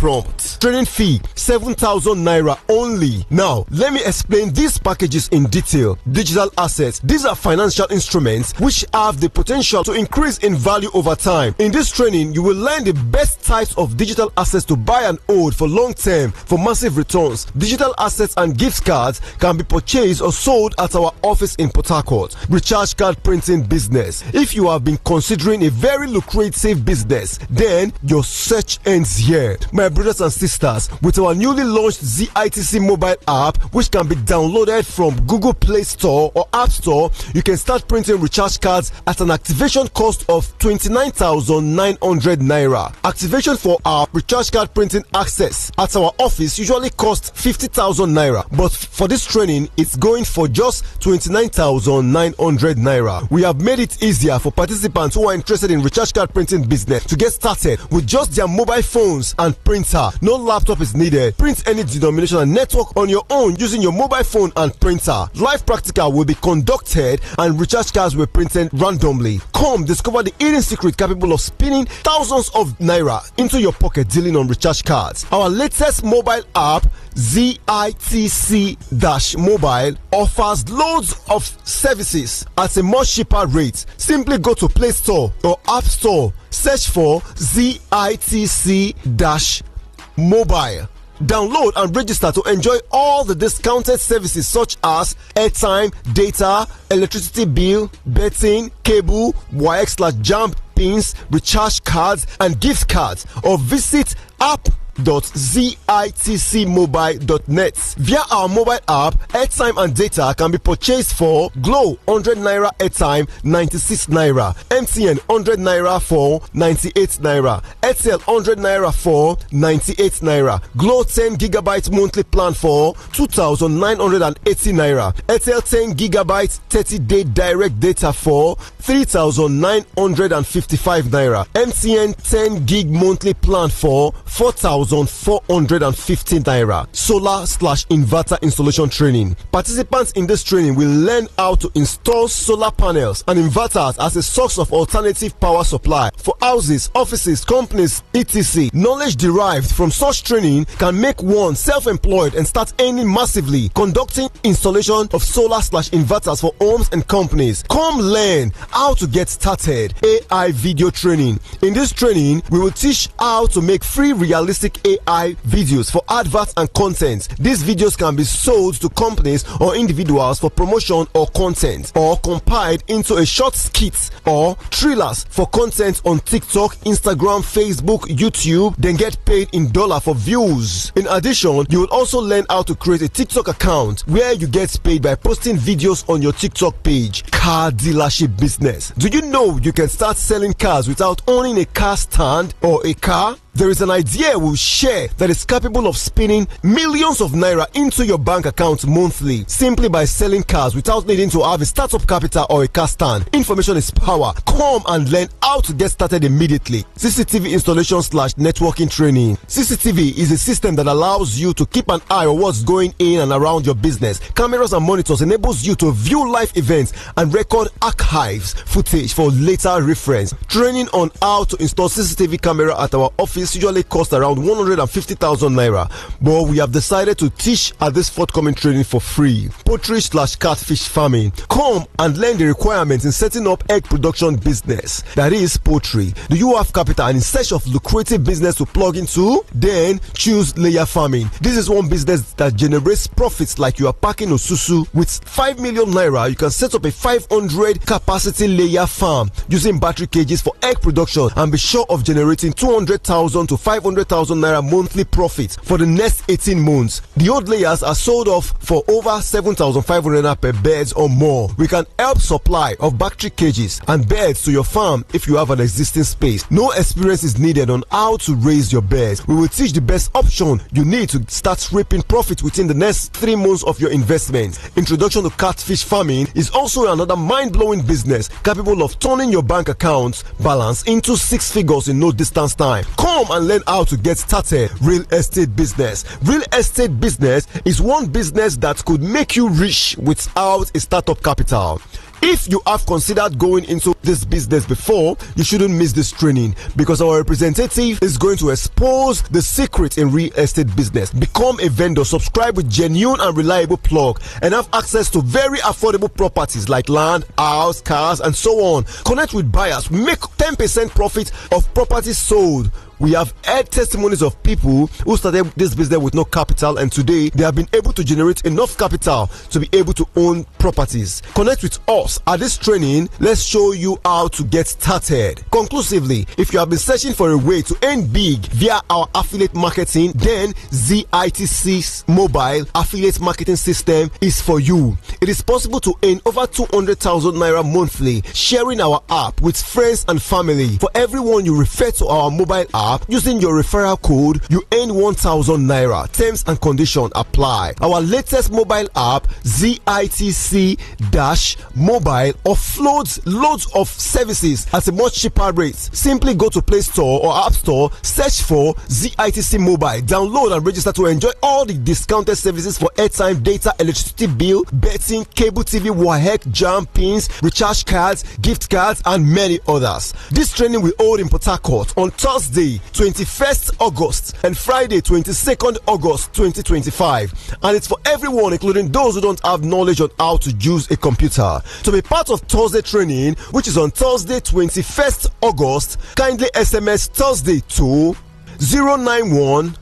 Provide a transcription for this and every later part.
prompt. Training fee 7,000 naira only. Now, let me explain these packages in detail. Digital assets. These are financial instruments which have the potential to increase in value over time. In this training, you will learn the best types of digital assets to buy and hold for long term for massive returns. Digital assets and gift cards can be purchased or sold at our office in Port Harcourt. Recharge card printing business. If you have been considering a very lucrative business, then your search ends here. My brothers and sisters, with our newly launched ZITC mobile app, which can be downloaded from Google Play Store or App Store, you can start printing recharge cards at an activation cost of 29,900 naira. Activation for our recharge card printing access at our office usually costs 50,000 naira, but for this training, it's going for just 29,900 naira. We have made it easier for participants who are interested in recharge card printing business to get started with just their mobile phones and printer. No laptop is needed. Print any denomination and network on your own using your mobile phone and printer. Live practical will be conducted and recharge cards will be printed randomly. Come discover the hidden secret capable of spinning thousands of naira into your pocket dealing on recharge cards. Our latest mobile app, ZITC-Mobile, offers loads of services at a much cheaper rate. Simply go to Play Store or App Store, search for ZITC-Mobile. Download and register to enjoy all the discounted services such as airtime, data, electricity bill, betting, cable, wire/jump pins, recharge cards, and gift cards, or visit app.zitcmobile.net. Via our mobile app, airtime and data can be purchased for Glow 100 naira airtime 96 naira, MTN 100 naira for 98 naira, Airtel 100 naira for 98 naira, Glow 10 gigabyte monthly plan for 2,980 naira, Airtel 10 gigabyte 30-day direct data for 3,955 naira, MTN 10 gig monthly plan for 4,450 naira. Solar/inverter installation training. Participants in this training will learn how to install solar panels and inverters as a source of alternative power supply for houses, offices, companies, etc. Knowledge derived from such training can make one self-employed and start earning massively. Conducting installation of solar/inverters for homes and companies. Come learn how to get started. AI video training. In this training, we will teach how to make free realistic AI videos for adverts and content. These videos can be sold to companies or individuals for promotion or content, or compiled into a short skit or trailers for content on TikTok, Instagram, Facebook, YouTube, then get paid in dollar for views. In addition, you will also learn how to create a TikTok account where you get paid by posting videos on your TikTok page. Car dealership business. Do you know you can start selling cars without owning a car stand or a car? There is an idea we'll share that is capable of spinning millions of naira into your bank account monthly simply by selling cars without needing to have a startup capital or a car stand. Information is power. Come and learn how to get started immediately. CCTV installation/networking training. CCTV is a system that allows you to keep an eye on what's going in and around your business. Cameras and monitors enables you to view live events and record archives footage for later reference. Training on how to install CCTV camera at our office usually cost around 150,000 naira, but we have decided to teach at this forthcoming training for free. Poultry/catfish farming. Come and learn the requirements in setting up egg production business, that is poultry. Do you have capital and in search of lucrative business to plug into? Then choose layer farming. This is one business that generates profits like you are packing osusu. With 5 million naira, you can set up a 500 capacity layer farm using battery cages for egg production and be sure of generating 200,000 to 500,000 naira monthly profit for the next 18 months. The old layers are sold off for over 7,500 naira per beds or more. We can help supply of battery cages and beds to your farm if you have an existing space. No experience is needed on how to raise your beds. We will teach the best option you need to start reaping profit within the next 3 months of your investment. Introduction to catfish farming is also another mind-blowing business capable of turning your bank account balance into 6 figures in no distance time. Come and learn how to get started. Real estate business. Real estate business is one business that could make you rich without a startup capital. If you have considered going into this business before, you shouldn't miss this training because our representative is going to expose the secret in real estate business. Become a vendor, subscribe with genuine and reliable plug, and have access to very affordable properties like land, house, cars, and so on. Connect with buyers, make 10% profit of properties sold. We have heard testimonies of people who started this business with no capital, and today they have been able to generate enough capital to be able to own properties. Connect with us at this training. Let's show you how to get started. Conclusively, if you have been searching for a way to earn big via our affiliate marketing, then ZITC's mobile affiliate marketing system is for you. It is possible to earn over 200,000 naira monthly sharing our app with friends and family. For everyone you refer to our mobile app using your referral code, you earn 1,000 naira. Terms and conditions apply. Our latest mobile app, ZITC-mobile, offloads loads of services at a much cheaper rate. Simply go to Play Store or App Store, search for ZITC Mobile, download and register to enjoy all the discounted services for airtime, data, electricity bill, betting, cable TV, WAHEC, jam, pins, recharge cards, gift cards, and many others. This training will hold in Port Harcourt on Thursday, 21st August and Friday, 22nd August 2025, and it's for everyone, including those who don't have knowledge on how to use a computer. To be part of Thursday training, which is on Thursday, 21st August, kindly SMS Thursday to 091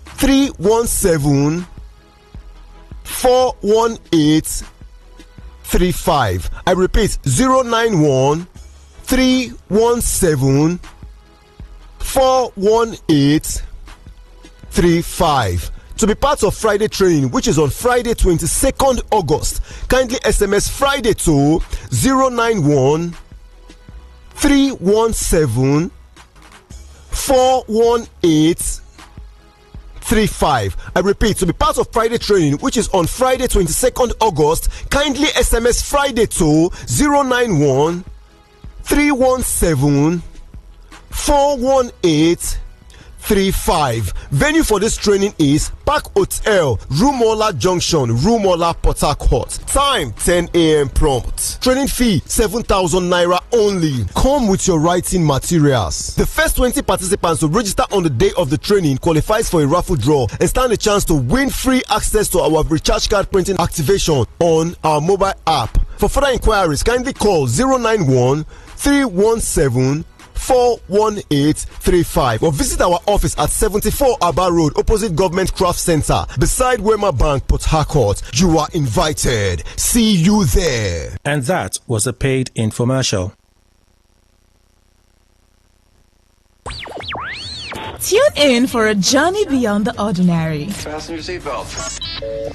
317 418 35. I repeat, 091 317 41835. To be part of Friday training, which is on Friday 22nd August, kindly SMS Friday to 091 317 41835. I repeat, to be part of Friday training, which is on Friday 22nd August, kindly SMS Friday to 091 317 41835. Venue for this training is Park Hotel, Rumola Junction, Rumola, Port Harcourt. Time 10 a.m. prompt. Training fee 7,000 naira only. Come with your writing materials. The first 20 participants to register on the day of the training qualifies for a raffle draw and stand a chance to win free access to our recharge card printing activation on our mobile app. For further inquiries, kindly call 091 317 41835 or visit our office at 74 Aba Road, opposite Government Craft Center, beside Wema Bank, Port Harcourt. You are invited. See you there. And that was a paid infomercial. Tune in for a journey beyond the ordinary. Fasten your seatbelts.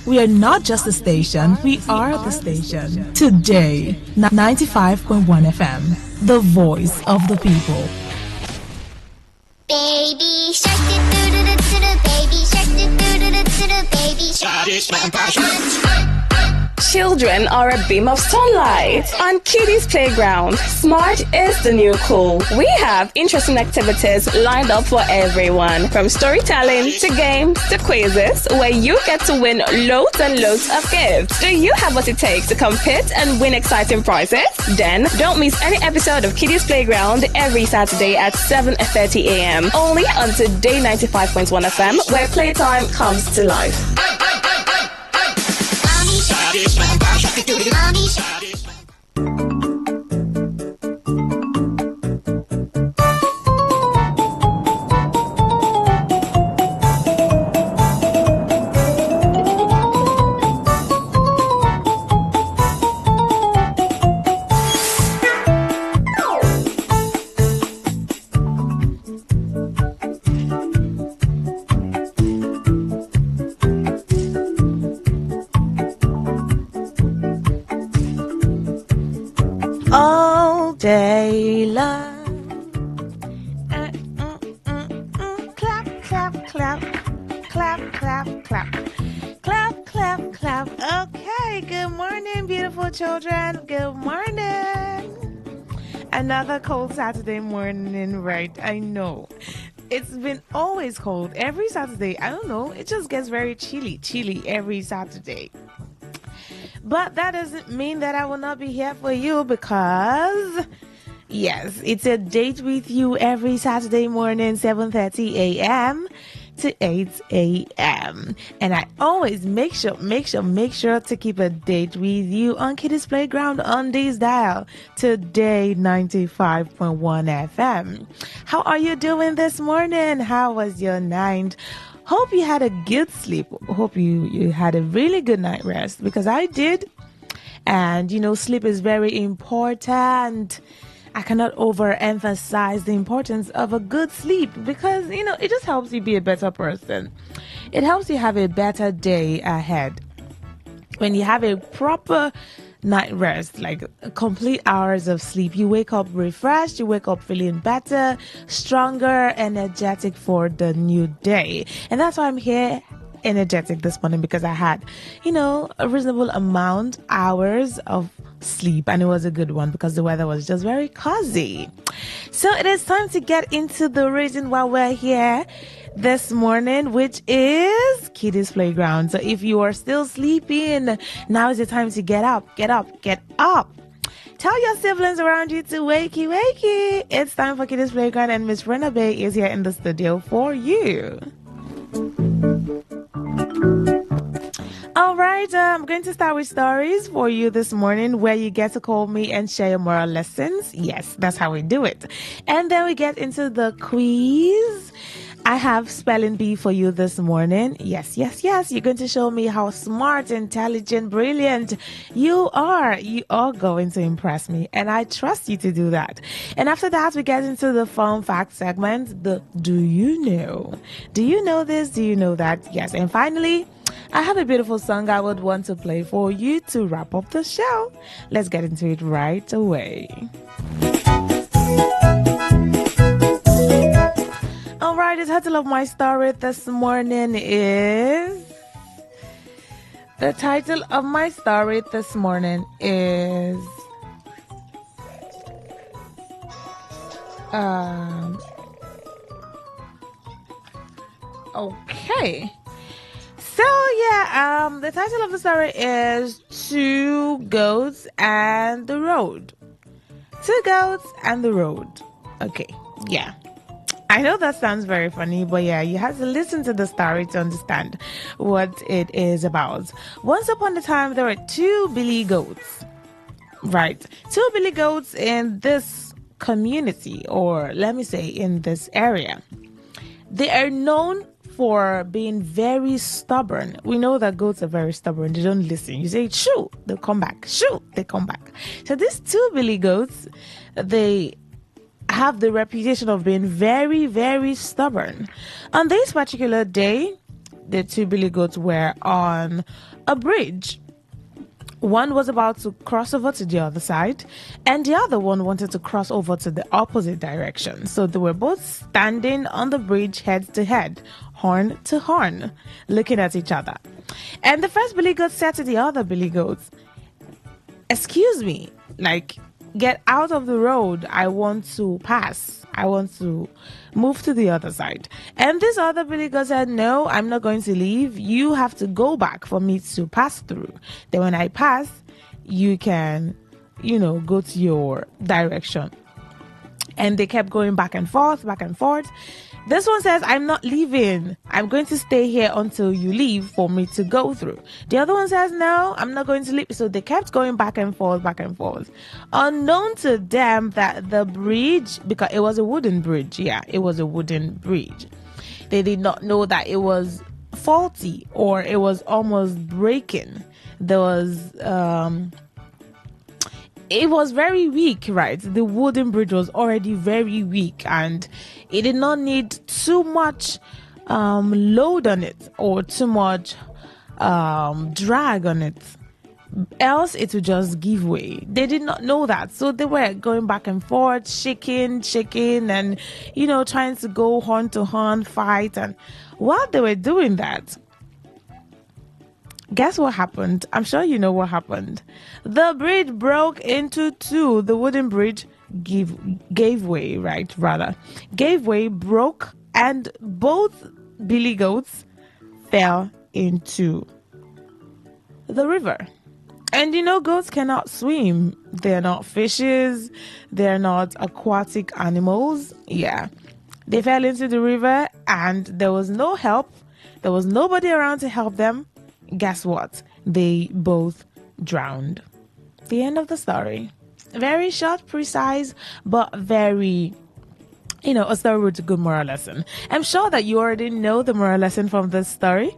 We are not just a station, we are the station. Today, 95.1 FM, the voice of the people. Baby shark, do-do-do-do-do, baby shark, do-do-do-do-do, baby shark. Children are a beam of sunlight. On Kiddies Playground, smart is the new cool. We have interesting activities lined up for everyone, from storytelling to games to quizzes, where you get to win loads and loads of gifts. Do you have what it takes to compete and win exciting prizes? Then don't miss any episode of Kiddies Playground every Saturday at 7:30 a.m. only on Today95.1 FM, where playtime comes to life. All day long. Clap, clap, clap. Clap, clap, clap. Clap, clap, clap. Okay, good morning, beautiful children. Good morning. Another cold Saturday morning, right? I know. It's been always cold. Every Saturday, I don't know, it just gets very chilly every Saturday. But that doesn't mean that I will not be here for you, because yes, it's a date with you every Saturday morning, 7:30 a.m. to 8 a.m. And I always make sure to keep a date with you on Kiddies Playground on this dial, Today 95.1 FM. How are you doing this morning? How was your night? Hope you had a good sleep. Hope you had a really good night rest, because I did. And sleep is very important. I cannot overemphasize the importance of a good sleep, because, it just helps you be a better person. It helps you have a better day ahead. When you have a proper night rest, like complete hours of sleep, you wake up refreshed, you wake up feeling better, stronger, energetic for the new day. And that's why I'm here energetic this morning, because I had, a reasonable amount hours of sleep, and it was a good one because the weather was just very cozy. So it is time to get into the reason why we're here this morning, which is Kiddies Playground. So if you are still sleeping, now is the time to get up. Tell your siblings around you to wakey. It's time for Kiddies Playground, and Miss Renabe is here in the studio for you. All right, I'm going to start with stories for you this morning, where you get to call me and share your moral lessons. Yes, that's how we do it. And then we get into the quiz. I have spelling bee for you this morning. Yes. You're going to show me how smart, intelligent, brilliant you are. You are going to impress me, and I trust you to do that. And after that, we get into the fun fact segment, the Do You Know? Do you know this? Do you know that? Yes. And finally, I have a beautiful song I would want to play for you to wrap up the show. Let's get into it right away. All right, the title of my story this morning is... Okay. So, the title of the story is Two Goats and the Road. Two Goats and the Road. Okay, yeah. I know that sounds very funny, but you have to listen to the story to understand what it is about. Once upon a time, there were two billy goats. Right. Two billy goats in this community, or let me say in this area. They are known for being very stubborn. We know that goats are very stubborn. They don't listen. You say, shoo, they'll come back. Shoo, they come back. So these two billy goats, they have the reputation of being very, very stubborn. On this particular day, the two billy goats were on a bridge. One was about to cross over to the other side, and the other one wanted to cross over to the opposite direction. So they were both standing on the bridge head to head, horn to horn, looking at each other. And the first billy goat said to the other billy goats, "Excuse me, get out of the road. I want to pass. I want to move to the other side." And this other billy goat said, "No, I'm not going to leave. You have to go back for me to pass through. Then when I pass, you can, go to your direction." And they kept going back and forth. This one says, "I'm not leaving. I'm going to stay here until you leave for me to go through." The other one says, "No, I'm not going to leave." So they kept going back and forth. Unknown to them that the bridge, because it was a wooden bridge. Yeah, it was a wooden bridge. They did not know that it was faulty, or it was almost breaking. There was... it was very weak, right? The wooden bridge was already very weak, and it did not need too much load on it, or too much drag on it, else it would just give way. They did not know that, so they were going back and forth, shaking, and trying to go horn to horn, fight. And while they were doing that, guess what happened? I'm sure you know what happened. The bridge broke into two. The wooden bridge gave way, broke, and both billy goats fell into the river. And goats cannot swim. They're not fishes. They're not aquatic animals. Yeah. They fell into the river and there was no help. There was nobody around to help them. Guess what? They both drowned. The end of the story. Very short, precise, but very, a story with a good moral lesson. I'm sure that you already know the moral lesson from this story.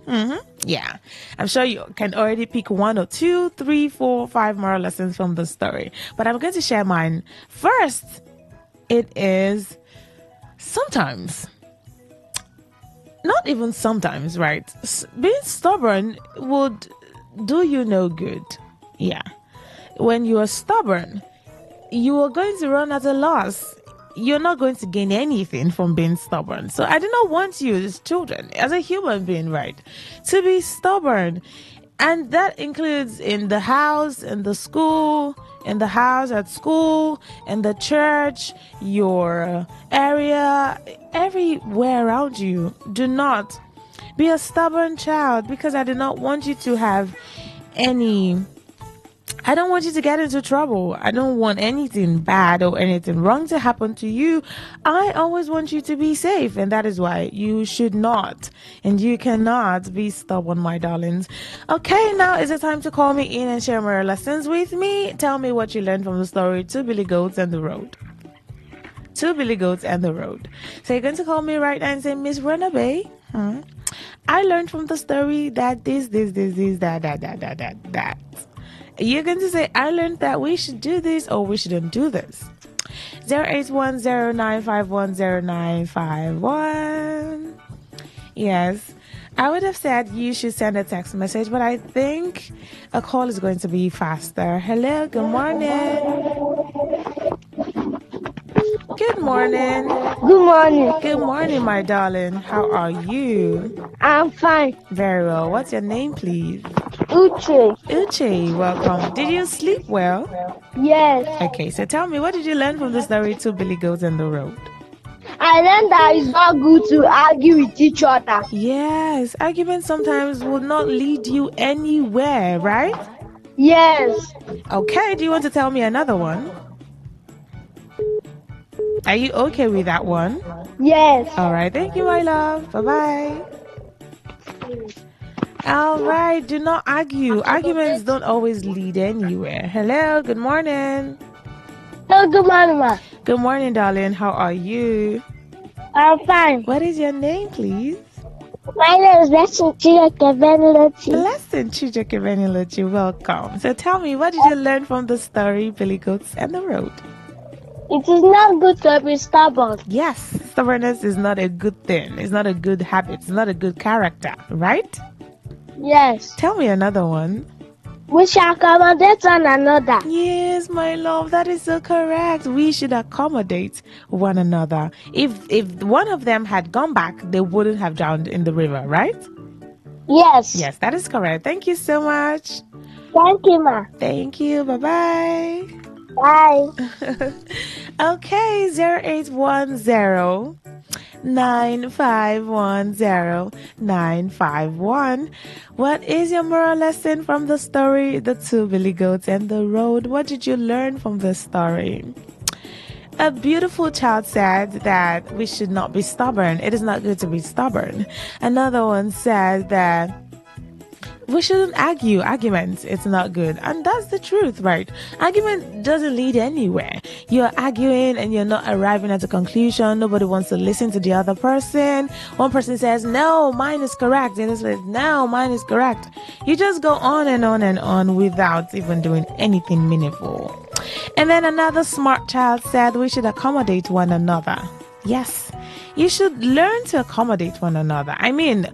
Yeah. I'm sure you can already pick 1 or 2, 3, 4, 5 moral lessons from the story. But I'm going to share mine. First, it is sometimes, not even sometimes, right? Being stubborn would do you no good. Yeah. When you are stubborn, you are going to run at a loss. You're not going to gain anything from being stubborn. So I do not want you as children, as a human being, right, to be stubborn. And that includes in the house, in the school, in the house, at school, in the church, your area, everywhere around you. Do not be a stubborn child, because I do not want you to have I don't want you to get into trouble. I don't want anything bad or anything wrong to happen to you. I always want you to be safe, and that is why you should not and you cannot be stubborn, my darlings. Okay, now is it time to call me in and share more lessons with me. Tell me what you learned from the story Two Billy Goats and the Road. Two Billy Goats and the Road. So you're going to call me right now and say, Miss Runaway, I learned from the story that this, that. You're going to say, I learned that we should do this or we shouldn't do this. 08109510951. Yes, I would have said you should send a text message, but I think a call is going to be faster. Hello, good morning. Good morning. Good morning. Good morning, my darling. How are you? I'm fine. Very well. What's your name, please? Uche. Uche, welcome. Did you sleep well? Yes. Okay, so tell me, what did you learn from the story Two Billy Goats and the Road? I learned that it's not good to argue with each other. Yes, arguments sometimes will not lead you anywhere, right? Yes. Okay, do you want to tell me another one? Are you okay with that one? Yes. All right, thank you, my love. Bye-bye. All right, do not argue. Arguments don't always lead anywhere. Hello, good morning. Oh, good morning, ma. Good morning, darling. How are you? I'm fine. What is your name, please? My name is Blessing Chidokebenilochi. Blessing Chidokebenilochi. Welcome. So tell me, what did you learn from the story Billy Goats and the Road? It is not good to be stubborn. Yes, stubbornness is not a good thing. It's not a good habit. It's not a good character, right? Yes. Tell me another one. We shall accommodate one another. Yes, my love, that is so correct. We should accommodate one another. If one of them had gone back, they wouldn't have drowned in the river, right? Yes. Yes, that is correct. Thank you so much. Thank you, ma. Thank you. Bye-bye. Bye. Okay, 0810 9510951. What is your moral lesson from the story The Two Billy Goats and the Road? What did you learn from the story? A beautiful child said that we should not be stubborn. It is not good to be stubborn. Another one said that we shouldn't argue. Arguments, it's not good. And that's the truth, right? Argument doesn't lead anywhere. You're arguing and you're not arriving at a conclusion. Nobody wants to listen to the other person. One person says, no, mine is correct. The other says, no, mine is correct. You just go on and on and on without even doing anything meaningful. And then another smart child said we should accommodate one another. Yes, you should learn to accommodate one another. I mean,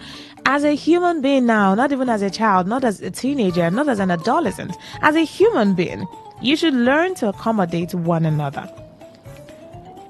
as a human being now, not even as a child, not as a teenager, not as an adolescent, as a human being, you should learn to accommodate one another.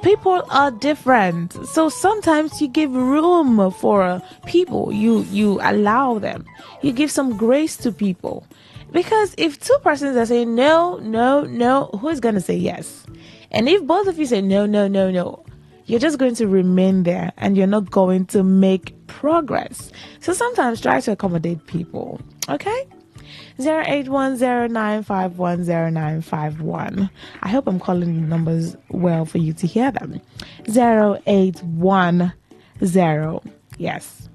People are different, so sometimes you give room for people. You allow them. You give some grace to people. Because if two persons are saying no, no, no, who is going to say yes? And if both of you say no, no, no, no, you're just going to remain there and you're not going to make progress. So sometimes try to accommodate people. Okay? 08109510951. I hope I'm calling the numbers well for you to hear them. 0810. Yes.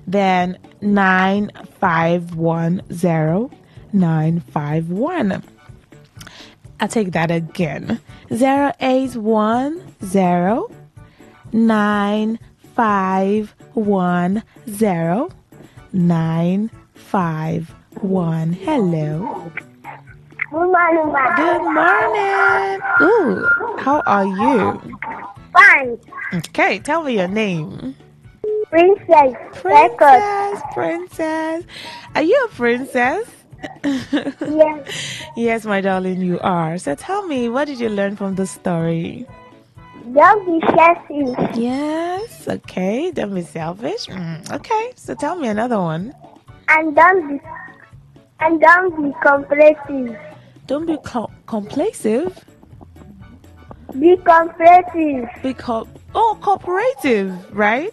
Then 9510951. I'll take that again. 0810-951-0951. Hello. Good morning, Good morning. Ooh, how are you? Fine. Okay, tell me your name. Princess. Princess. Are you a princess? Yes. Yes, my darling, you are. So tell me, what did you learn from the story? Don't be selfish. Yes, okay. Don't be selfish. Okay, so tell me another one. And don't be competitive. Don't be complacent. Be competitive. Cooperative, right?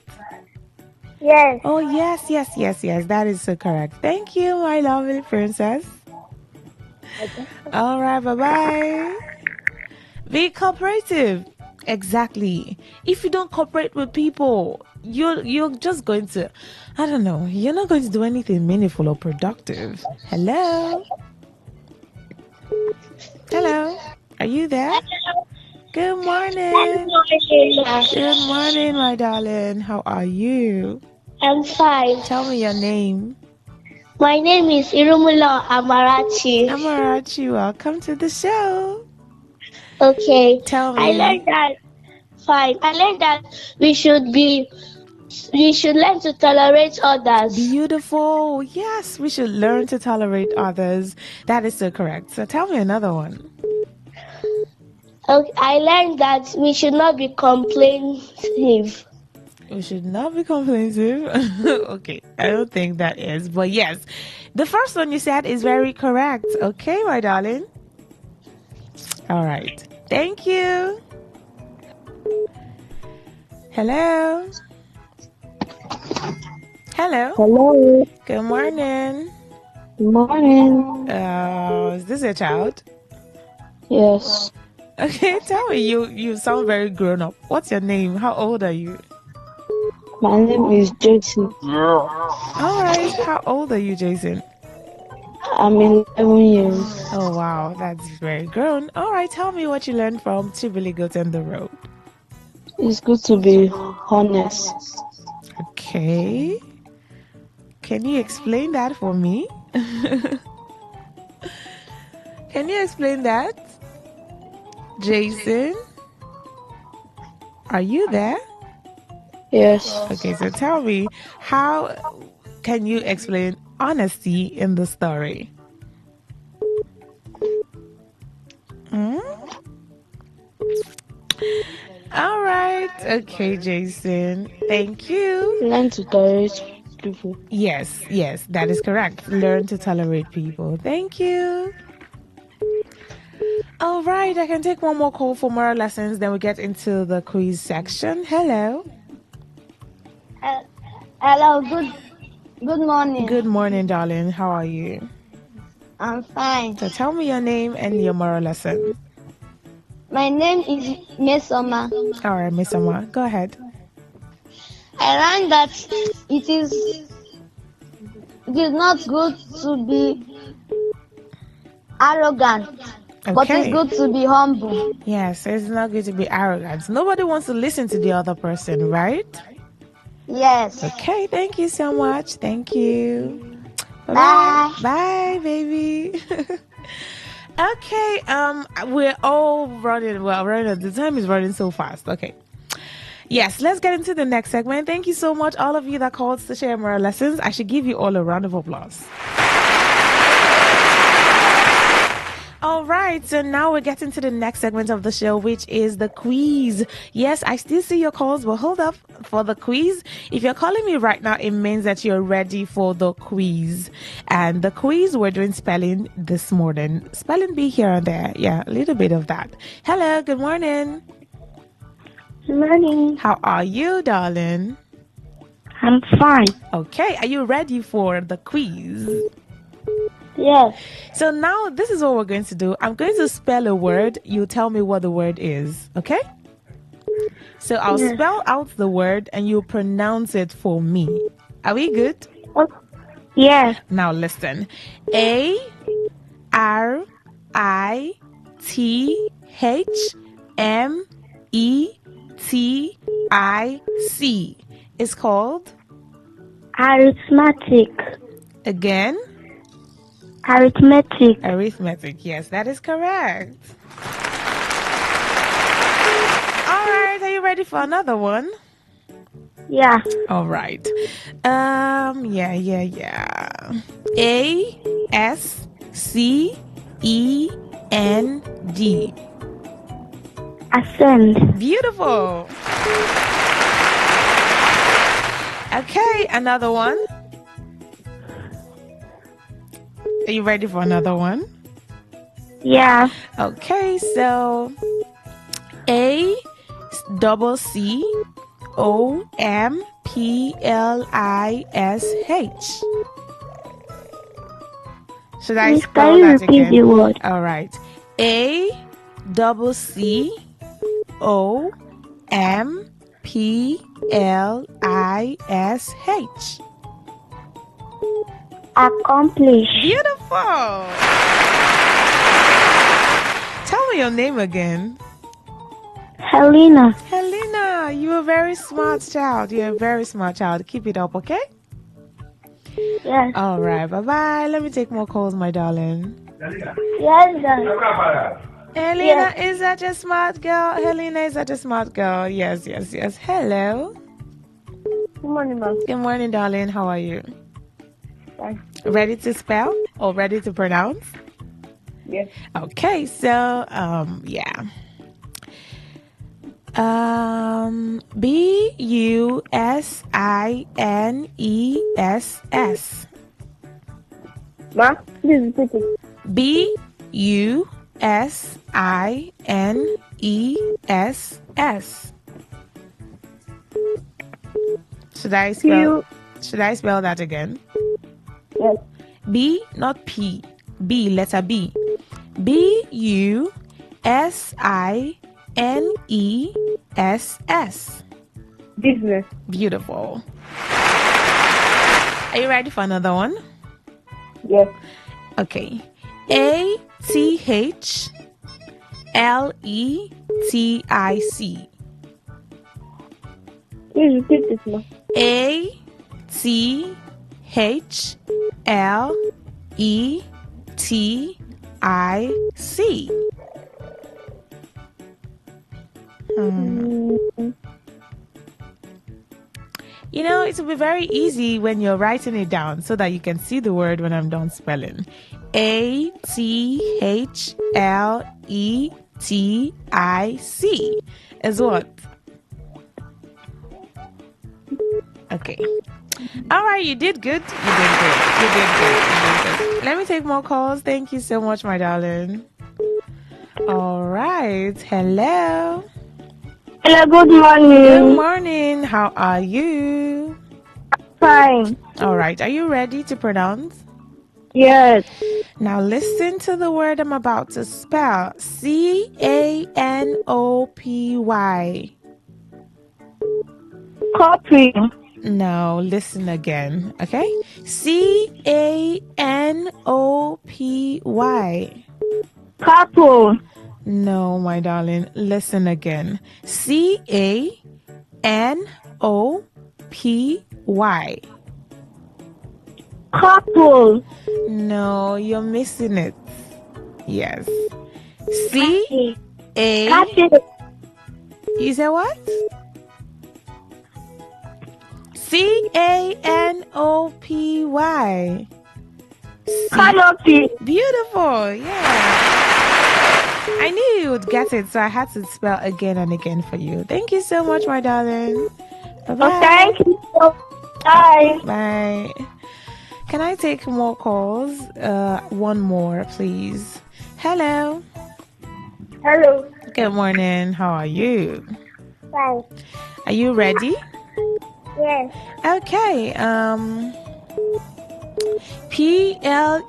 Yes. Oh, yes. That is so correct. Thank you, my lovely princess. All right, bye-bye. Be cooperative. Exactly. If you don't cooperate with people, you're just going to, I don't know, you're not going to do anything meaningful or productive. Hello? Are you there? Good morning. Good morning, my darling. How are you? I'm fine. Tell me your name. My name is Irumula Amarachi. Amarachi, welcome to the show. Okay. Tell me. I learned that we should learn to tolerate others. Beautiful. Yes, we should learn to tolerate others. That is so correct. So tell me another one. Okay. I learned that we should not be complaintive. We should not be complaintive. Okay, I don't think that is. But yes, the first one you said is very correct. Okay, my darling. All right. Thank you. Hello. Hello. Good morning. Good morning. Is this a child? Yes. Okay, tell me. You sound very grown up. What's your name? How old are you? My name is Jason. All right. How old are you, Jason? I'm 11 years. Oh, wow. That's very grown. All right. Tell me what you learned from Two Billy Goats on the Road. It's good to be honest. Okay. Can you explain that for me? Can you explain that? Jason? Are you there? Yes. Okay, so tell me, how can you explain honesty in the story? All right. Okay, Jason. Thank you. Learn to tolerate people. Yes, that is correct. Learn to tolerate people. Thank you. All right, I can take one more call for moral lessons, then we get into the quiz section. Hello. Hello. Good morning. Good morning, darling. How are you? I'm fine. So tell me your name and your moral lesson. My name is Mesoma. All right, Miss Amma, go ahead. I learned that it is not good to be arrogant, but it's good to be humble. Yes, it's not good to be arrogant. Nobody wants to listen to the other person, right? Yes. Okay, thank you so much. Thank you. Bye. Bye, baby. Okay, we're all running. Well, running. The time is running so fast. Okay. Yes, let's get into the next segment. Thank you so much, all of you that called to share moral lessons. I should give you all a round of applause. All right, so now we're getting to the next segment of the show, which is the quiz. Yes, I still see your calls, but hold up for the quiz. If you're calling me right now, it means that you're ready for the quiz. And the quiz, we're doing spelling this morning. Spelling bee here and there. Yeah, a little bit of that. Hello, good morning. Good morning. How are you, darling? I'm fine. Okay, are you ready for the quiz? Yes. So now this is what we're going to do. I'm going to spell a word. You tell me what the word is, okay? So I'll spell out the word and you pronounce it for me. Are we good? Yes. Now listen. ARITHMETIC is called Arithmetic. again. Arithmetic. Arithmetic. Yes, that is correct. All right, are you ready for another one? Yeah. All right. Yeah. ASCEND. Ascend. Beautiful. Okay, another one. Are you ready for another one? Yeah. Okay, so ACCOMPLISH. Should I Please, spell can you that repeat again? the word? All right. ACCOMPLISH. Accomplish. Beautiful. Tell me your name again. Helena. Helena, you're a very smart child. You're a very smart child. Keep it up, okay? Yes. All right, bye-bye. Let me take more calls, my darling. Yes, sir. Helena, is that a smart girl? Helena, is that a smart girl? Yes. Hello. Good morning, ma'am. Good morning, darling. How are you? Fine. Ready to spell or ready to pronounce? Yes. Okay, so yeah. BUSINESS. Ma, please repeat it. BUSINESS. Should I spell that again? Yes. B, not P. B, letter B. BUSINESS. Business. Beautiful. Are you ready for another one? Yes. Okay. ATHLETIC. Please repeat it, ma. ATHLETIC. You know, it will be very easy when you're writing it down so that you can see the word when I'm done spelling. ATHLETIC is what? Okay. All right, you did good. You did good. Let me take more calls. Thank you so much, my darling. All right. Hello. Hello, good morning. Good morning. How are you? Fine. All right. Are you ready to pronounce? Yes. Now listen to the word I'm about to spell. CANOPY. Copy. No, listen again. Okay? CANOPY. Couple. No, my darling. Listen again. CANOPY. Couple. No, you're missing it. Yes. Copy. C-A. Copy. You said what? CANOPY. Canopy. Beautiful. Yeah. I knew you would get it, so I had to spell again and again for you. Thank you so much, my darling. Bye-bye. Oh, thank you. Bye. Bye. Can I take more calls? One more, please. Hello. Hello. Good morning. How are you? Fine. Are you ready? Yes. Okay. Pleasant.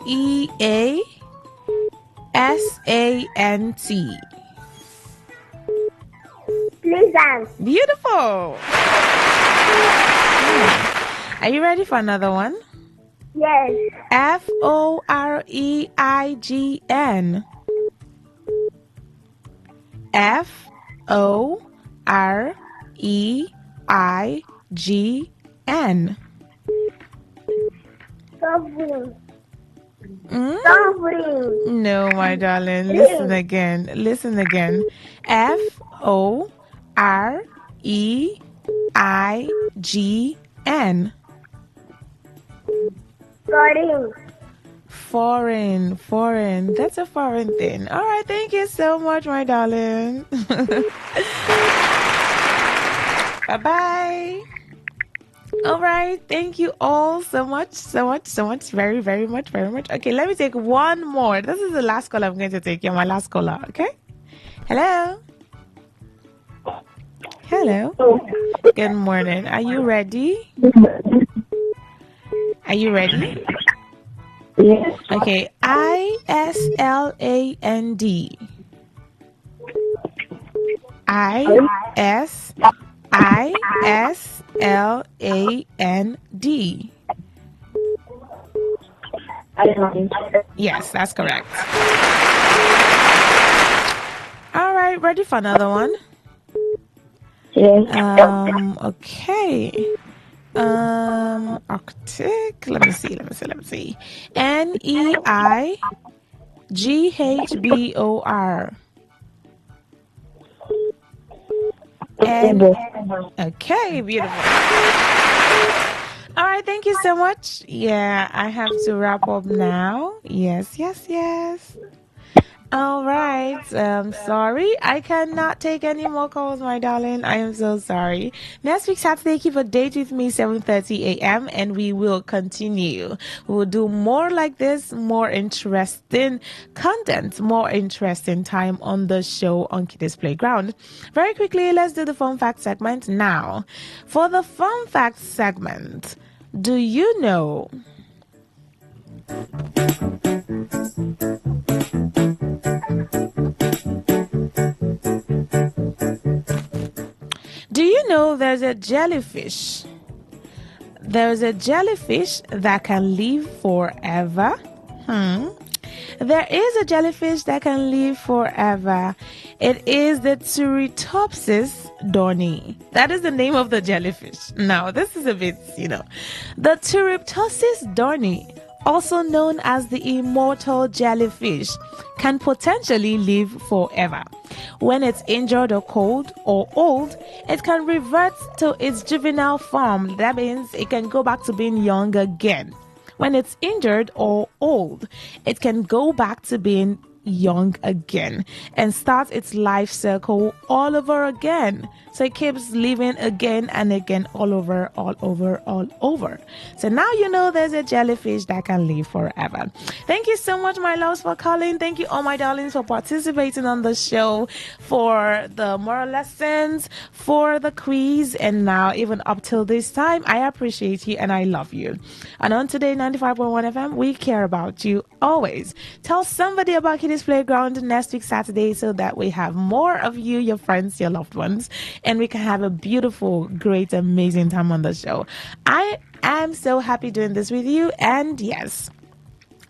Pleasant. Beautiful. Are you ready for another one? Yes. Foreign. Foreign. Sovereign. Mm? Sovereign. No, my darling. Listen again. Foreign. Foreign. That's a foreign thing. All right. Thank you so much, my darling. Bye-bye. All right. Thank you all so much. Very, very much. Okay, let me take one more. This is the last call I'm going to take. You're my last caller. Okay? Hello? Good morning. Are you ready? Yes. Okay. Island. Island. Yes, that's correct. All right, ready for another one? Yes. Okay. Arctic. Let me see. NEIGHBOR. Okay, beautiful. All right, thank you so much. Yeah, I have to wrap up now. Yes. All right. Sorry, I cannot take any more calls, my darling. I am so sorry. Next week, Saturday, keep a date with me, 7:30 a.m., and we will continue. We will do more like this, more interesting content, more interesting time on the show on Kiddies Playground. Very quickly, let's do the fun fact segment now. For the fun fact segment, do you know? Do you know there's a jellyfish? There's a jellyfish that can live forever. There is a jellyfish that can live forever. It is the Turritopsis dorni. That is the name of the jellyfish. Now, this is a bit, The Turritopsis dorni, also known as the immortal jellyfish, can potentially live forever. When it's injured or cold or old, it can revert to its juvenile form. That means it can go back to being young again. When it's injured or old, it can go back to being young again and start its life cycle all over again. So it keeps living again and again, all over. So now you know there's a jellyfish that can live forever. Thank you so much, my loves, for calling. Thank you, all my darlings, for participating on the show, for the moral lessons, for the quiz, and now even up till this time, I appreciate you and I love you. And on Today 95.1 FM, we care about you always. Tell somebody about Kiddies Playground next week Saturday so that we have more of you, your friends, your loved ones, and we can have a beautiful, great, amazing time on the show. I am so happy doing this with you, and yes,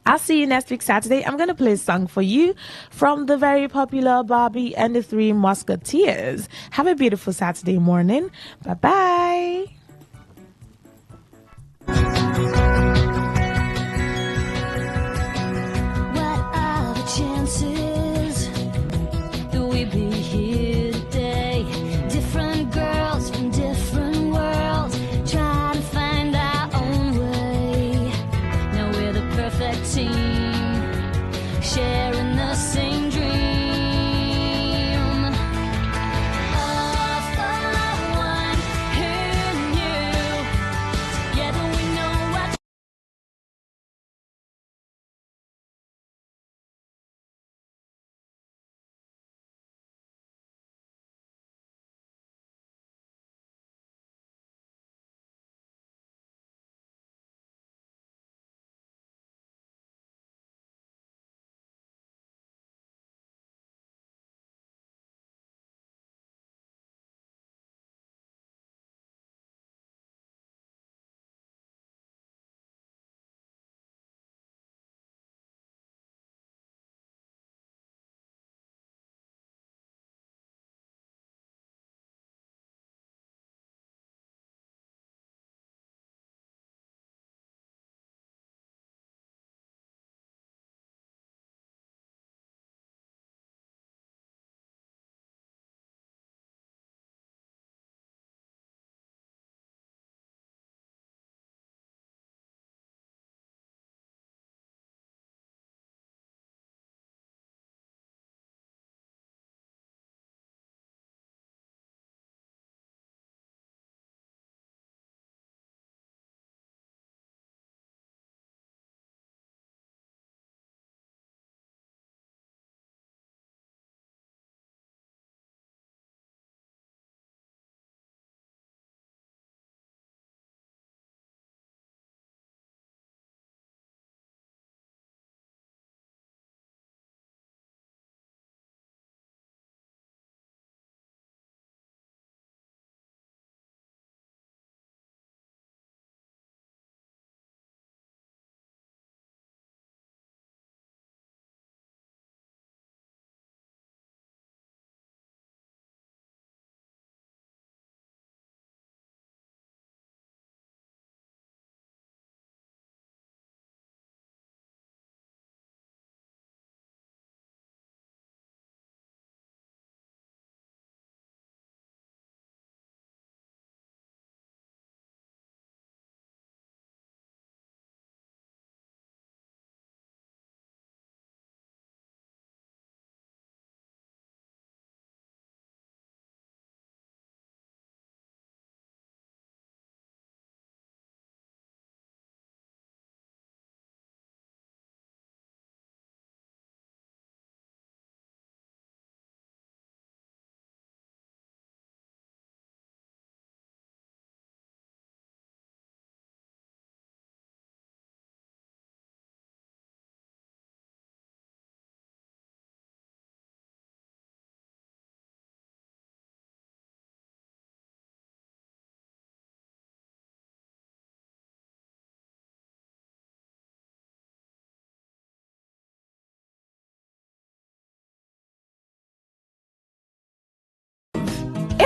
I'll see you next week Saturday. I'm going to play a song for you from the very popular Barbie and the Three Musketeers. Have a beautiful Saturday morning. Bye-bye. What are the chances that we be here today? Different girls from different worlds, trying to find our own way. Now we're the perfect team, sharing the same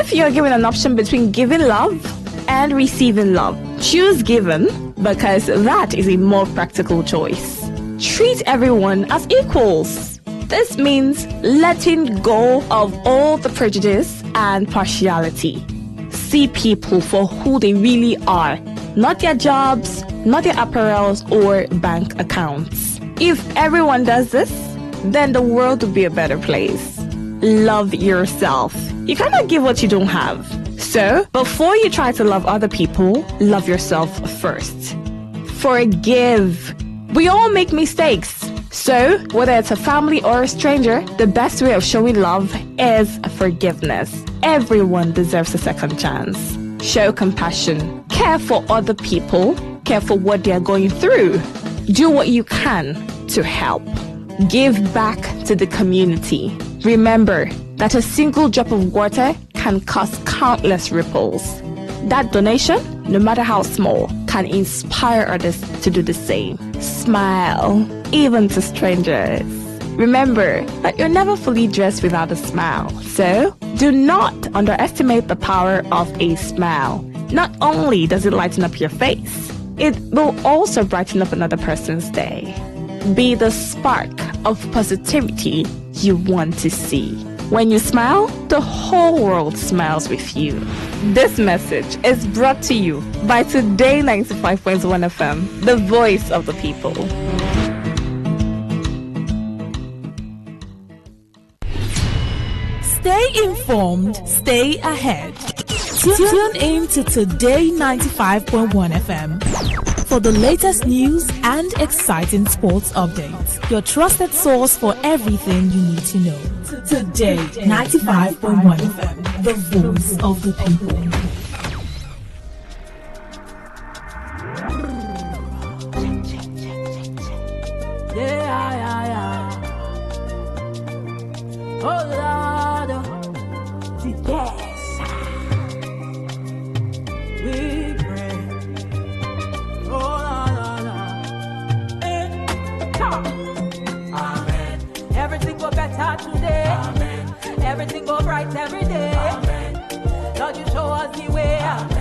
If you're given an option between giving love and receiving love, choose giving because that is a more practical choice. Treat everyone as equals. This means letting go of all the prejudice and partiality. See people for who they really are, not their jobs, not their apparels or bank accounts. If everyone does this, then the world will be a better place. Love yourself. You cannot give what you don't have. So, before you try to love other people, love yourself first. Forgive. We all make mistakes. So, whether it's a family or a stranger, the best way of showing love is forgiveness. Everyone deserves a second chance. Show compassion. Care for other people. Care for what they are going through. Do what you can to help. Give back to the community. Remember that a single drop of water can cause countless ripples. That donation, no matter how small, can inspire others to do the same. Smile, even to strangers. Remember that you're never fully dressed without a smile. So, do not underestimate the power of a smile. Not only does it lighten up your face, it will also brighten up another person's day. Be the spark of positivity you want to see. When you smile, the whole world smiles with you. This message is brought to you by Today95.1 FM, the voice of the people. Stay informed, stay ahead. Tune in to Today 95.1 FM for the latest news and exciting sports updates. Your trusted source for everything you need to know. Today 95.1 FM, the voice of the people. Yeah. Oh Lord, yes, we pray. Oh Lord, amen. Everything go better today. Amen. Everything go bright every day. Amen. Lord, you show us the way. Amen.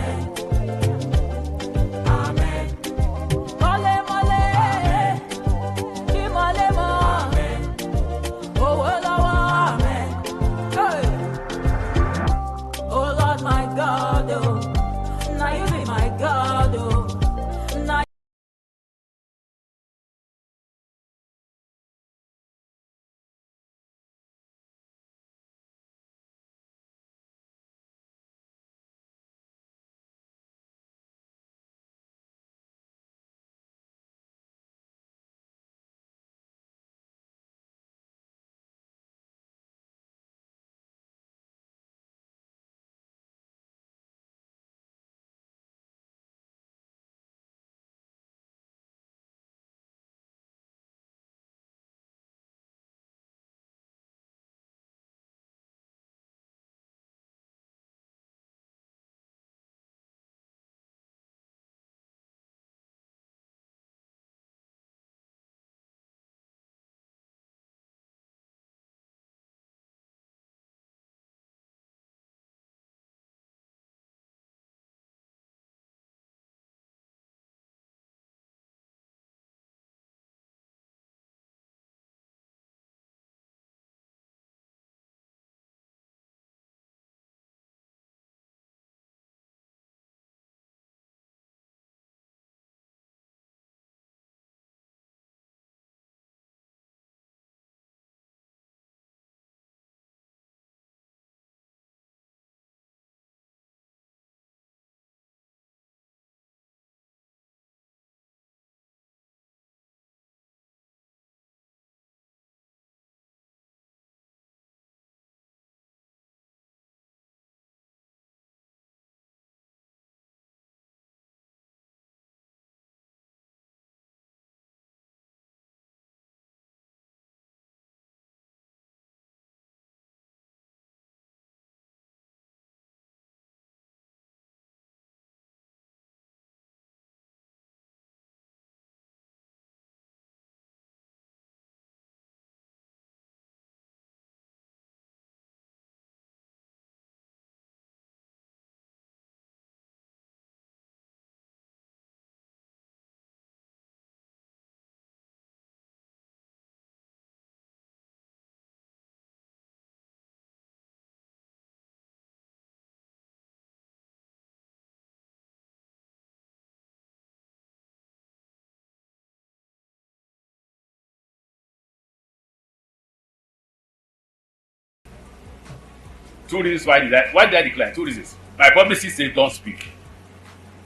Two reasons why did I decline? Two reasons. My publicist said don't speak.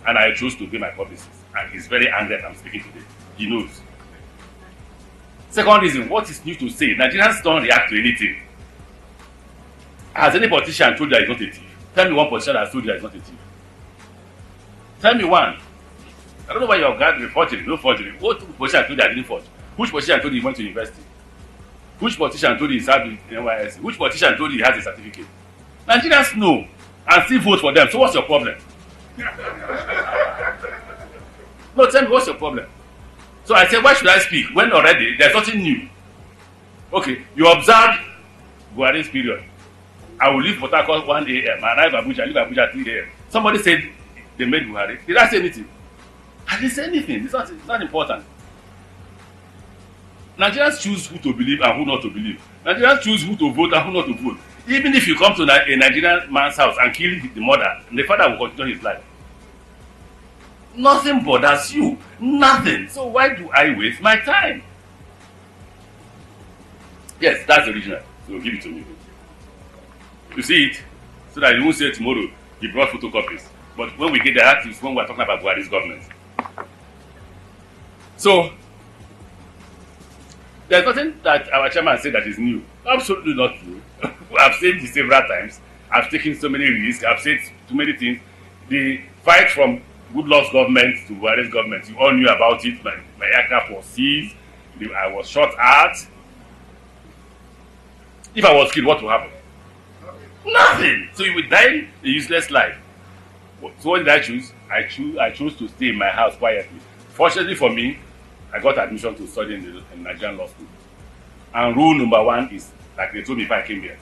And I chose to be my publicist. And he's very angry that I'm speaking today. He knows. Second reason, what is new to say? Nigerians don't react to anything. Has any politician told you that he's not a thief? Tell me one politician that has told you that he's not a thief. Tell me one. I don't know why your guy is forging. No forgery. What politician told you that I didn't forge? Which politician told you he went to university? Which politician told you he served in NYSC? Which politician told you he has a certificate? Nigerians know and still vote for them. So what's your problem? No, tell me what's your problem? So I said, why should I speak when already there's nothing new? Okay, you observed Buhari's period. I will leave Port Harcourt 1 a.m. I arrive Abuja, leave Abuja 3 a.m. Somebody said they made Buhari. Did I say anything? I didn't say anything. It's not important. Nigerians choose who to believe and who not to believe. Nigerians choose who to vote and who not to vote. Even if you come to a Nigerian man's house and kill the mother, the father will continue his life. Nothing bothers you. Nothing. So why do I waste my time? Yes, that's the original. So give it to me. You see it, so that you won't say tomorrow he brought photocopies. But when we get there, that is when we're talking about Buhari's government. So there's nothing that our chairman said that is new. Absolutely not new. I've said this several times. I've taken so many risks. I've said too many things. The fight from Goodluck's government to Buhari's government, you all knew about it. My aircraft was seized. I was shot at. If I was killed, what would happen? Nothing. So you would die a useless life. So what did I choose? I chose to stay in my house quietly. Fortunately for me, I got admission to study in Nigerian law school. And rule number one is, like they told me if I came here,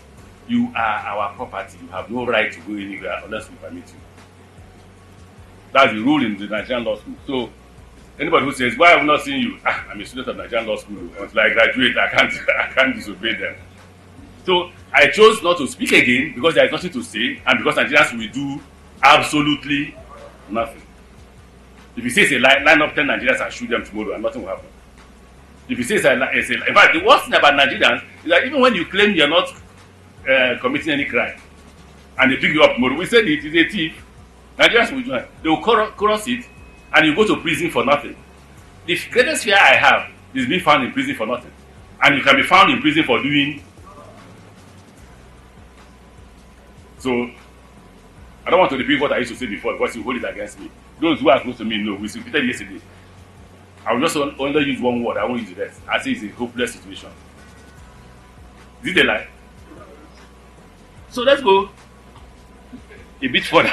you are our property. You have no right to go anywhere unless we permit you. That's the rule in the Nigerian law school. So anybody who says, why have I not seen you? I'm a student of Nigerian law school. Until I graduate, I can't disobey them. So I chose not to speak again because there is nothing to say and because Nigerians will do absolutely nothing. If he says a line up 10 Nigerians and shoot them tomorrow and nothing will happen. If he says in fact, the worst thing about Nigerians is that even when you claim you're not committing any crime and they pick you up tomorrow, we said it is a thief. Nigerians will do that. They will cross it and you go to prison for nothing. The greatest fear I have is being found in prison for nothing. And you can be found in prison for doing. So I don't want to repeat what I used to say before because you hold it against me. Those who are close to me know. We repeated yesterday. I will just only use one word. I won't use the rest. I say it's a hopeless situation. Is it a lie? So let's go a bit further.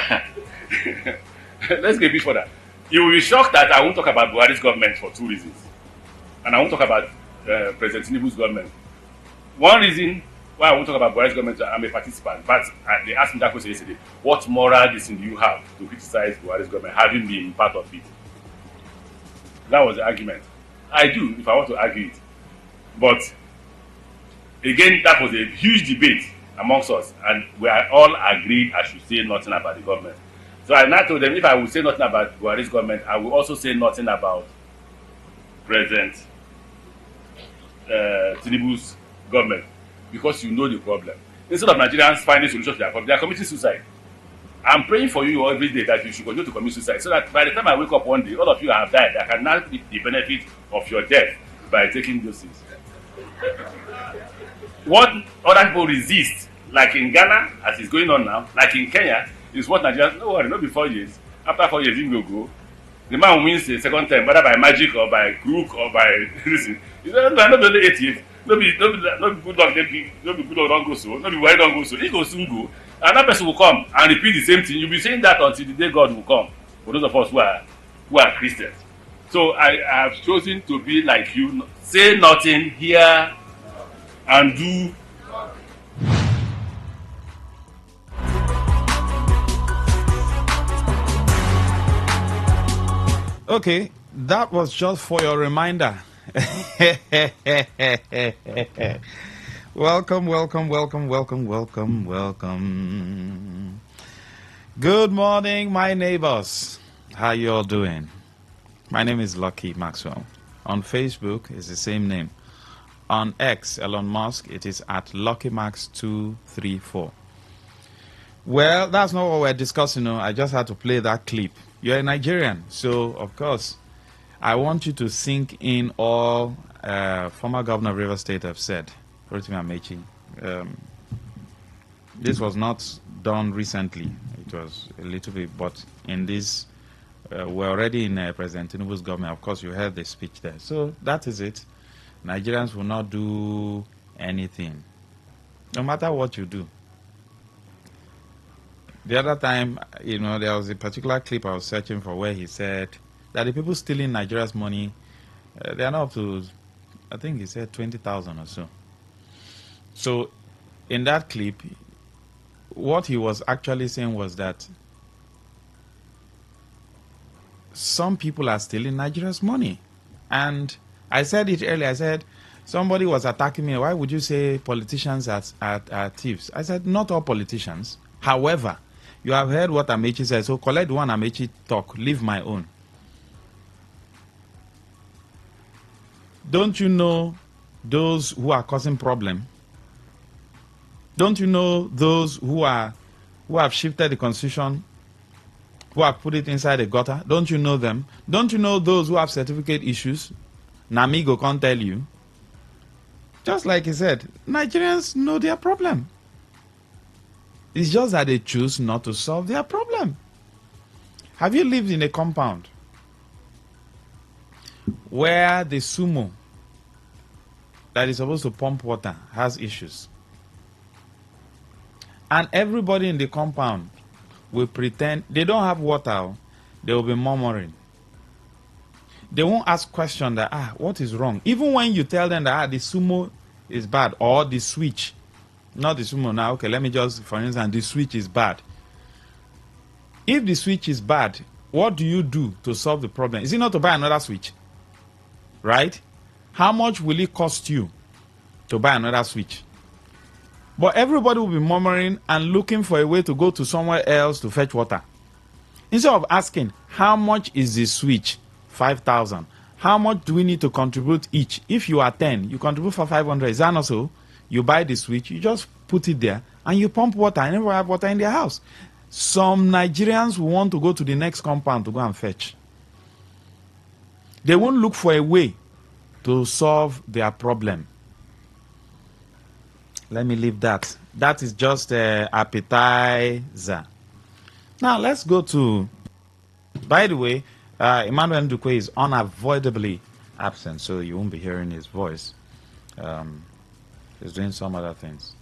Let's go a bit further. You will be shocked that I won't talk about Buhari's government for two reasons. And I won't talk about President Tinubu's government. One reason why I won't talk about Buhari's government, I'm a participant. But they asked me that question yesterday. What moral reason do you have to criticize Buhari's government, having been part of it? That was the argument. I do, if I want to argue it. But, again, that was a huge debate amongst us. And we are all agreed I should say nothing about the government. So I now told them, if I will say nothing about Buhari's government, I will also say nothing about President Tinubu's government. Because you know the problem. Instead of Nigerians finding solutions to their problem, they are committing suicide. I'm praying for you every day that you should continue to commit suicide so that by the time I wake up one day, all of you have died. I can now reap the benefit of your death by taking those things. What other people resist, like in Ghana, as is going on now, like in Kenya, is what Nigerians, no worry, not be 4 years. After 4 years, he will go. The man wins the second time, whether by magic or by crook or by reason. It's not only 8 years. No be good luck, no be good luck don't go so, no be why don't go so. He go soon go. Another person will come and repeat the same thing. You'll be saying that until the day God will come. For those of us who are Christians. So I have chosen to be like you. Say nothing, hear and do. Okay, that was just for your reminder. Welcome. Good morning, my neighbors. How you all doing? My name is Lucky Maxwell. On Facebook, it's the same name. On X, Elon Musk, it is at LuckyMax234. Well, that's not what we're discussing. No, I just had to play that clip. You're a Nigerian, so of course, I want you to sink in all former governor of Rivers State have said, Rotimi Amechi. This was not done recently. It was a little bit, but in this, we're already in President Tinubu's government. Of course, you heard the speech there. So that is it. Nigerians will not do anything, no matter what you do. The other time, you know, there was a particular clip I was searching for where he said that the people stealing Nigeria's money, they are not up to, I think he said 20,000 or so. So in that clip, what he was actually saying was that some people are stealing Nigeria's money. And I said it earlier, I said, somebody was attacking me, why would you say politicians are thieves? I said, not all politicians. However, you have heard what Amechi said, so collect one Amechi talk, leave my own. Don't you know those who are causing problem? Don't you know those who have shifted the constitution, who have put it inside the gutter? Don't you know them? Don't you know those who have certificate issues? Namigo can't tell you. Just like he said, Nigerians know their problem. It's just that they choose not to solve their problem. Have you lived in a compound where the sumo that is supposed to pump water has issues? And everybody in the compound will pretend they don't have water. They will be murmuring. They won't ask questions that, what is wrong? Even when you tell them that the sumo is bad or the switch. Not the sumo now. Okay, let me just, for instance, the switch is bad. If the switch is bad, what do you do to solve the problem? Is it not to buy another switch? Right? How much will it cost you to buy another switch? But everybody will be murmuring and looking for a way to go to somewhere else to fetch water. Instead of asking, how much is the switch? 5,000. How much do we need to contribute each? If you are 10, you contribute for 500. Is that not so? You buy the switch, you just put it there, and you pump water, and everyone have water in their house. Some Nigerians will want to go to the next compound to go and fetch. They won't look for a way to solve their problem. Let me leave that. That is just an appetizer. Now, let's go to, by the way, Emmanuel Ndukwe is unavoidably absent, so you won't be hearing his voice. He's doing some other things.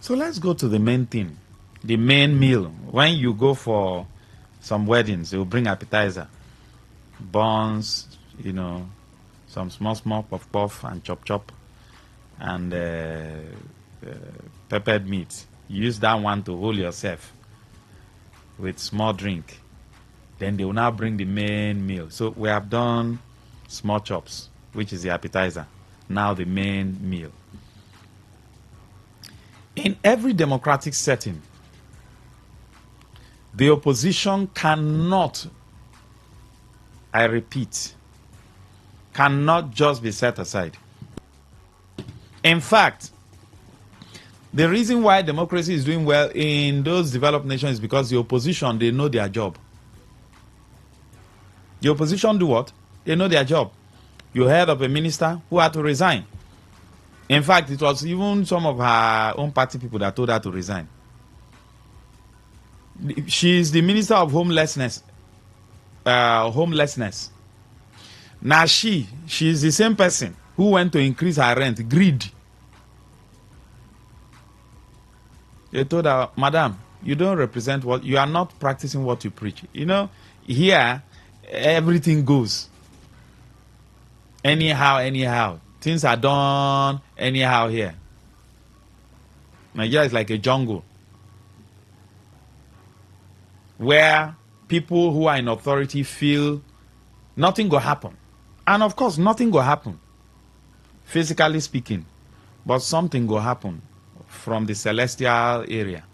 So let's go to the main thing, the main meal. When you go for some weddings, they will bring appetizer, buns, you know, some small puff and chop, and peppered meat. Use that one to hold yourself with small drink. Then they will now bring the main meal. So we have done small chops, which is the appetizer. Now the main meal. In every democratic setting, the opposition cannot, I repeat, cannot just be set aside. In fact, the reason why democracy is doing well in those developed nations is because the opposition, they know their job. The opposition do what? They know their job. You heard of a minister who had to resign. In fact, it was even some of her own party people that told her to resign. She is the minister of homelessness. Now she is the same person who went to increase her rent. Greed. They told her, Madam, you don't represent what, you are not practicing what you preach. You know, here, everything goes. Anyhow. Things are done anyhow here. Nigeria is like a jungle where people who are in authority feel nothing will happen. And of course, nothing will happen, physically speaking, but something will happen from the celestial area.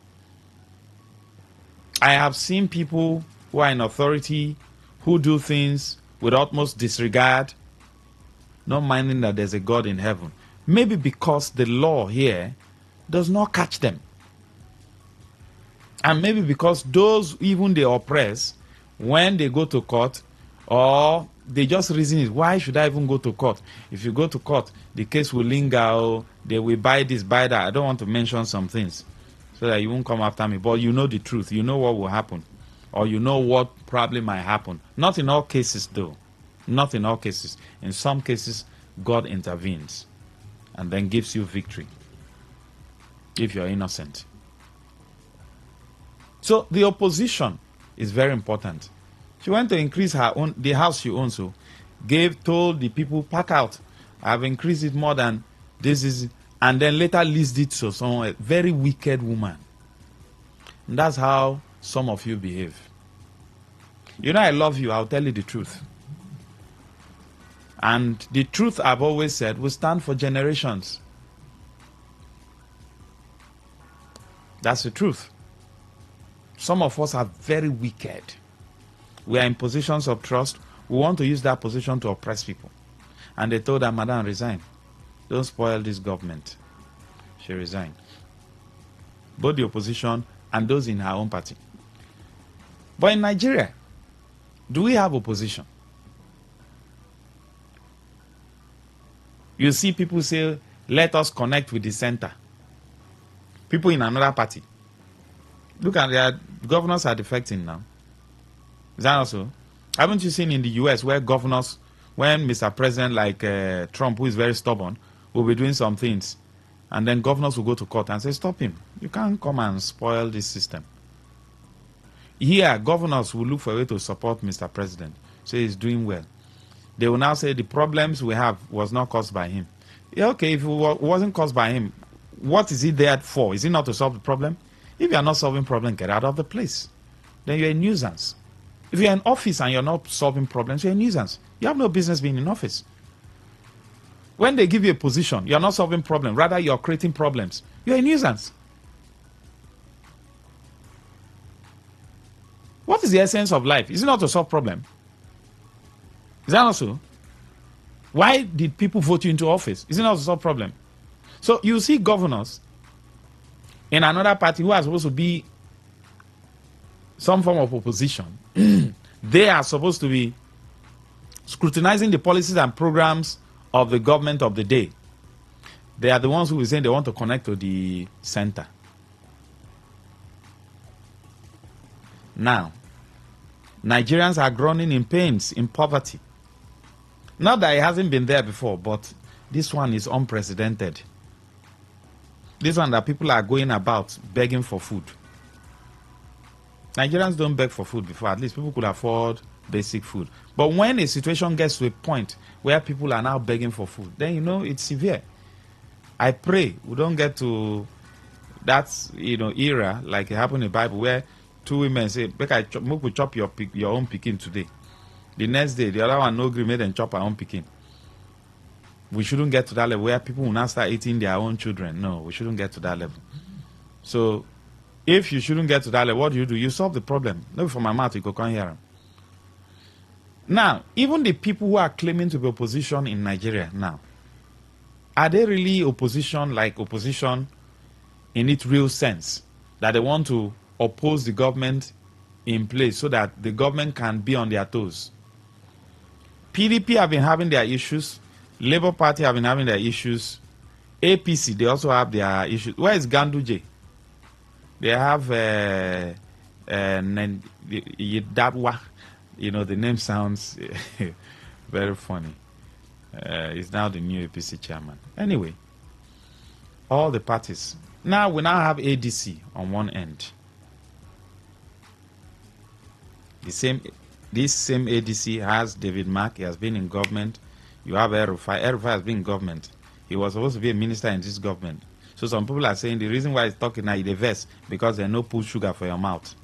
I have seen people who are in authority who do things with utmost disregard, not minding that there's a God in heaven. Maybe because the law here does not catch them. And maybe because those even they oppress, when they go to court, or they just reason it, why should I even go to court? If you go to court, the case will linger, or they will buy this, buy that. I don't want to mention some things so that you won't come after me. But you know the truth. You know what will happen. Or you know what probably might happen. Not in all cases, though. Not in all cases. In some cases, God intervenes and then gives you victory if you're innocent. So the opposition is very important. She went to increase her own, the house she owns, so told the people, pack out. I've increased it more than this is, and then later leased it to someone, a very wicked woman. And that's how some of you behave. You know, I love you, I'll tell you the truth. And the truth, I've always said, will stand for generations. That's the truth. Some of us are very wicked. We are in positions of trust. We want to use that position to oppress people. And they told her, Madam, resign. Don't spoil this government. She resigned. Both the opposition and those in her own party. But in Nigeria, do we have opposition? You see people say, let us connect with the center. People in another party. Look at their governors are defecting now. Is that also? Haven't you seen in the US where governors, when Mr. President like Trump, who is very stubborn, will be doing some things, and then governors will go to court and say, stop him. You can't come and spoil this system. Here, governors will look for a way to support Mr. President. Say he's doing well. They will now say the problems we have was not caused by him. Yeah, okay, if it wasn't caused by him, what is he there for? Is it not to solve the problem? If you are not solving problem, get out of the place. Then you're a nuisance. If you're in office and you're not solving problems, you're a nuisance. You have no business being in office. When they give you a position, you're not solving problems. Rather, you're creating problems. You're a nuisance. What is the essence of life? Is it not to solve problems? Is that also? Why did people vote you into office? Is it not to solve problem? So you see governors in another party who are supposed to be some form of opposition. They are supposed to be scrutinizing the policies and programs of the government of the day. They are the ones who will say they want to connect to the center. Now, Nigerians are groaning in pains, in poverty. Not that it hasn't been there before, but this one is unprecedented. This one that people are going about begging for food. Nigerians don't beg for food before. At least people could afford basic food. But when a situation gets to a point where people are now begging for food, then you know it's severe. I pray we don't get to that era like it happened in the Bible where two women say, "Make we chop your own pikin today." The next day, the other one no agree, made them chop our own pikin. We shouldn't get to that level where people will now start eating their own children. No, we shouldn't get to that level. So, if you shouldn't get to that level, what do? You solve the problem. Maybe from my mouth, you go come here. Now, even the people who are claiming to be opposition in Nigeria now, are they really opposition like opposition in its real sense? That they want to oppose the government in place so that the government can be on their toes? PDP have been having their issues. Labour Party have been having their issues. APC, they also have their issues. Where is Ganduje? They have Yedadwa. The name sounds very funny. He's now the new APC chairman. Anyway, all the parties. Now we now have ADC on one end. This same ADC has David Mark. He has been in government. You have El-Rufai. El-Rufai has been in government. He was supposed to be a minister in this government. So some people are saying the reason why he's talking now is the verse because they no put sugar for your mouth.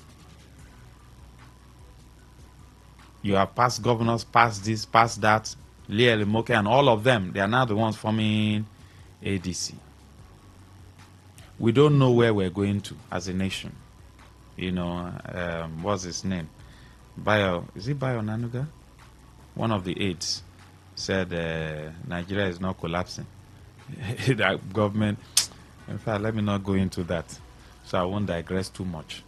You have past governors, past this, past that, Lia Lemoke, and all of them. They are now the ones forming ADC. We don't know where we're going to as a nation. What's his name? Is it Bayo Nanuga? One of the aides said Nigeria is not collapsing. That government, in fact, let me not go into that, so I won't digress too much.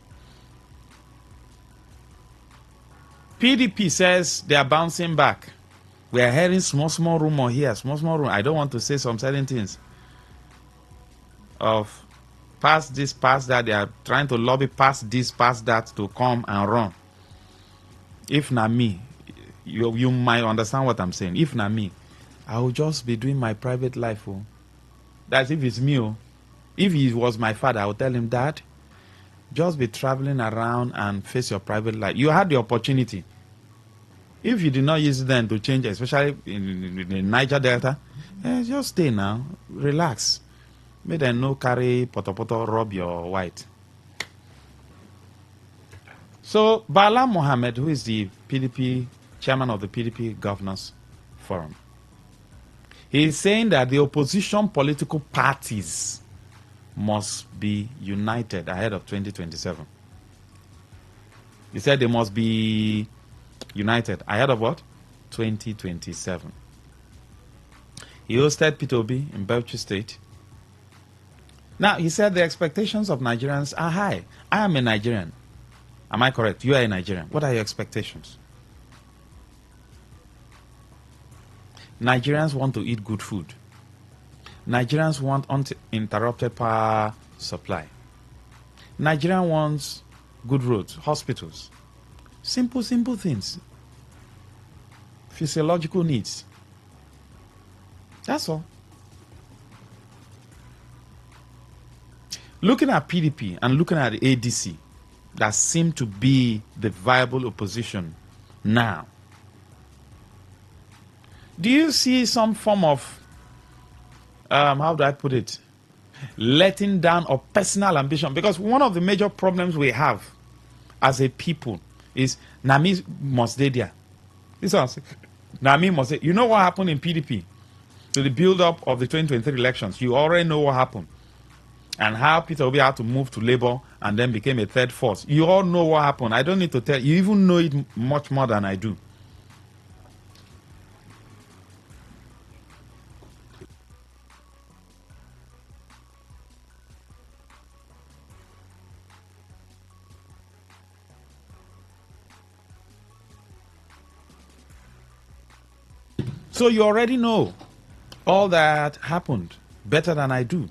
PDP says they are bouncing back. We are hearing small rumor here, small rumor. I don't want to say some certain things of past this, past that. They are trying to lobby past this, past that to come and run. If not me, you might understand what I'm saying. If not me, I will just be doing my private life. Oh. That's if it's me. Oh. If he was my father, I would tell him, Dad, just be traveling around and face your private life. You had the opportunity. If you did not use it then to change, especially in the Niger Delta, just stay now. Relax. May them no carry poto rob your white. So, Bala Mohammed, who is the PDP chairman of the PDP Governors Forum, he is saying that the opposition political parties must be united ahead of 2027. He said they must be united ahead of what? 2027. He hosted Peter Obi in Bauchi State. Now, he said the expectations of Nigerians are high. I am a Nigerian. Am I correct? You are a Nigerian. What are your expectations? Nigerians want to eat good food. Nigerians want uninterrupted power supply. Nigerian wants good roads, hospitals. Simple things. Physiological needs. That's all. Looking at PDP and looking at the ADC, that seem to be the viable opposition now, do you see some form of, how do I put it, letting down of personal ambition? Because one of the major problems we have as a people is Nami must stay there. This one, Nami must stay. You know what happened in PDP to the build-up of the 2023 elections? You already know what happened. And how Peter Obi had to move to Labour and then became a third force. You all know what happened. I don't need to tell you. You even know it much more than I do. So you already know all that happened better than I do.